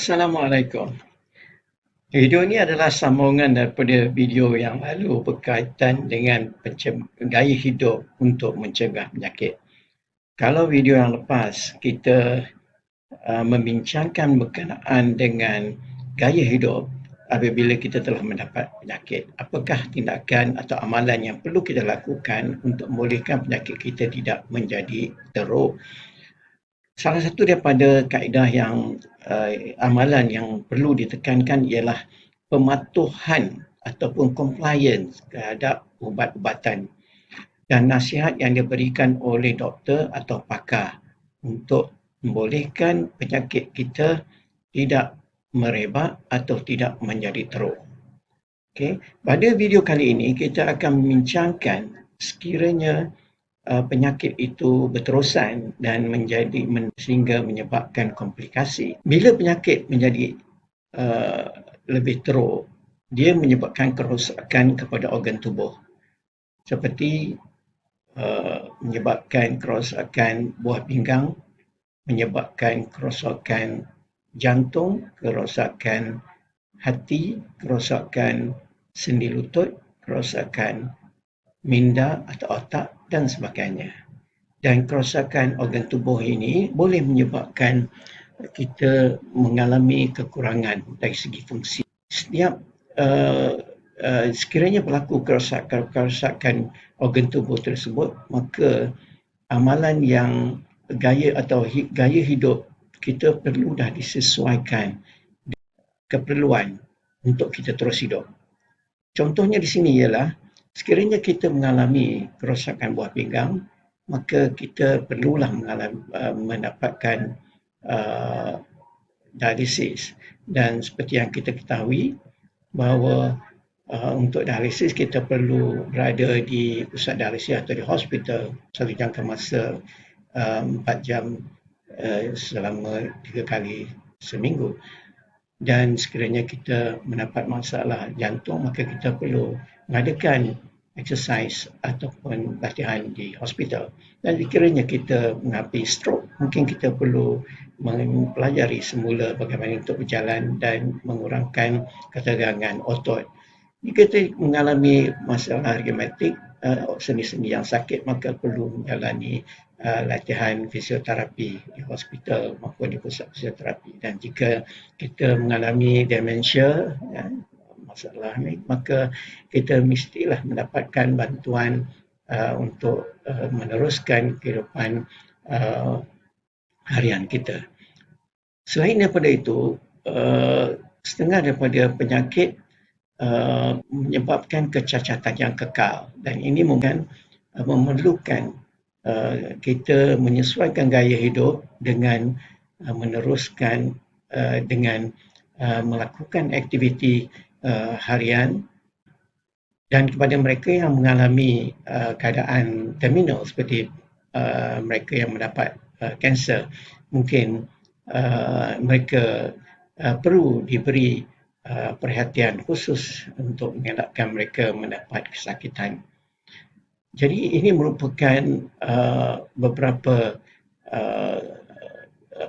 Assalamualaikum. Video ini adalah sambungan daripada video yang lalu berkaitan dengan gaya hidup untuk mencegah penyakit. Kalau video yang lepas kita membincangkan berkenaan dengan gaya hidup apabila kita telah mendapat penyakit. Apakah tindakan atau amalan yang perlu kita lakukan untuk membolehkan penyakit kita tidak menjadi teruk? Salah satu daripada kaedah yang amalan yang perlu ditekankan ialah pematuhan ataupun compliance terhadap ubat-ubatan dan nasihat yang diberikan oleh doktor atau pakar untuk membolehkan penyakit kita tidak merebak atau tidak menjadi teruk. Okay. Pada video kali ini kita akan membincangkan sekiranya penyakit itu berterusan dan sehingga menyebabkan komplikasi. Bila penyakit menjadi lebih teruk, dia menyebabkan kerosakan kepada organ tubuh seperti menyebabkan kerosakan buah pinggang, menyebabkan kerosakan jantung, kerosakan hati, kerosakan sendi lutut, kerosakan minda atau otak dan sebagainya. Dan kerosakan organ tubuh ini boleh menyebabkan kita mengalami kekurangan dari segi fungsi. Setiap sekiranya berlaku kerosakan organ tubuh tersebut, maka amalan yang gaya hidup kita perlu dah disesuaikan keperluan untuk kita terus hidup. Contohnya di sini ialah sekiranya kita mengalami kerosakan buah pinggang, maka kita perlulah mendapatkan dialisis. Dan seperti yang kita ketahui bahawa untuk dialisis kita perlu berada di pusat dialisis atau di hospital satu jangka masa 4 jam selama 3 kali seminggu. Dan sekiranya kita mendapat masalah jantung, maka kita perlu mengadakan exercise ataupun latihan di hospital. Dan sekiranya kita mengalami stroke, mungkin kita perlu mempelajari semula bagaimana untuk berjalan dan mengurangkan ketegangan otot. Jika kita mengalami masalah rheumatik, sendi-sendi yang sakit, maka perlu menjalani latihan fisioterapi di hospital maupun di pusat fisioterapi. Dan jika kita mengalami demensia, masalah ini, maka kita mestilah mendapatkan bantuan untuk meneruskan kehidupan harian kita. Selain daripada itu, setengah daripada penyakit menyebabkan kecacatan yang kekal, dan ini mungkin memerlukan kita menyesuaikan gaya hidup dengan meneruskan dengan melakukan aktiviti harian. Dan kepada mereka yang mengalami keadaan terminal seperti mereka yang mendapat kanser, mungkin mereka perlu diberi perhatian khusus untuk mengelakkan mereka mendapat kesakitan. Jadi ini merupakan beberapa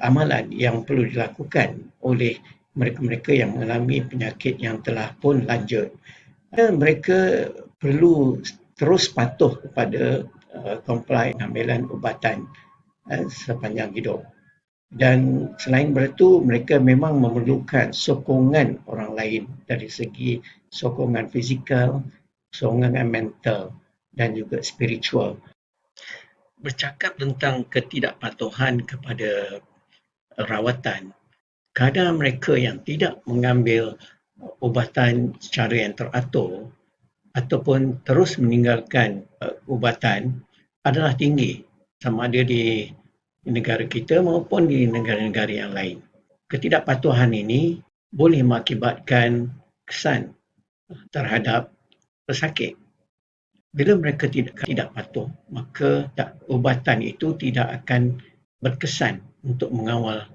amalan yang perlu dilakukan oleh mereka-mereka yang mengalami penyakit yang telah pun lanjut. Dan mereka perlu terus patuh kepada comply pengambilan ubatan sepanjang hidup. Dan selain itu, mereka memang memerlukan sokongan orang lain dari segi sokongan fizikal, sokongan mental dan juga spiritual. Bercakap tentang ketidakpatuhan kepada rawatan, kadar mereka yang tidak mengambil ubatan secara yang teratur ataupun terus meninggalkan ubatan adalah tinggi, sama ada di negara kita maupun di negara-negara yang lain. Ketidakpatuhan ini boleh mengakibatkan kesan terhadap pesakit. Bila mereka tidak patuh, maka ubatan itu tidak akan berkesan untuk mengawal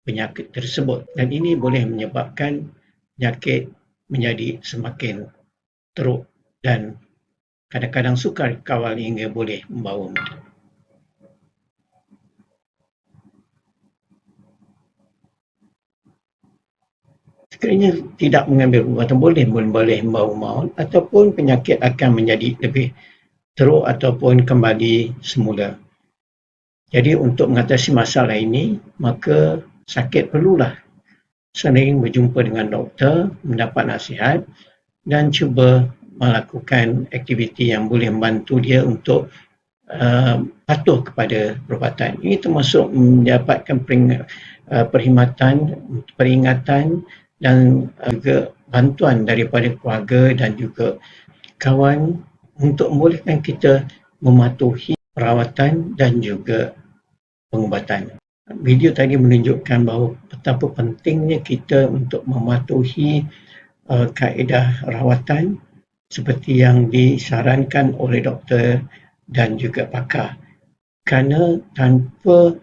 penyakit tersebut, dan ini boleh menyebabkan penyakit menjadi semakin teruk dan kadang-kadang sukar kawal hingga boleh membawa mati. sekiranya tidak mengambil ubat boleh membawa maut ataupun penyakit akan menjadi lebih teruk ataupun kembali semula. Jadi untuk mengatasi masalah ini, maka sakit perlulah sering berjumpa dengan doktor, mendapat nasihat dan cuba melakukan aktiviti yang boleh membantu dia untuk patuh kepada perubatan. Ini termasuk mendapatkan peringatan dan juga bantuan daripada keluarga dan juga kawan untuk membolehkan kita mematuhi perawatan dan juga pengubatan. Video tadi menunjukkan bahawa betapa pentingnya kita untuk mematuhi kaedah rawatan seperti yang disarankan oleh doktor dan juga pakar. Kerana tanpa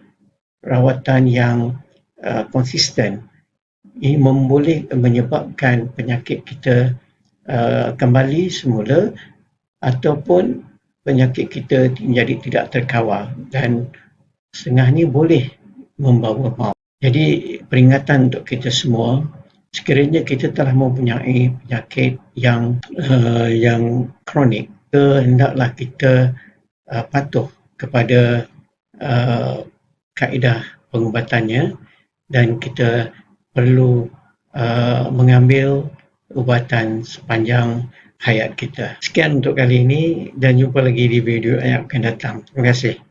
rawatan yang konsisten, ini boleh menyebabkan penyakit kita kembali semula ataupun penyakit kita menjadi tidak terkawal dan setengahnya boleh membawa maut. Jadi peringatan untuk kita semua, sekiranya kita telah mempunyai penyakit yang kronik, hendaklah kita patuh kepada kaedah pengubatannya dan kita perlu mengambil ubatan sepanjang hayat kita. Sekian untuk kali ini dan jumpa lagi di video yang akan datang. Terima kasih.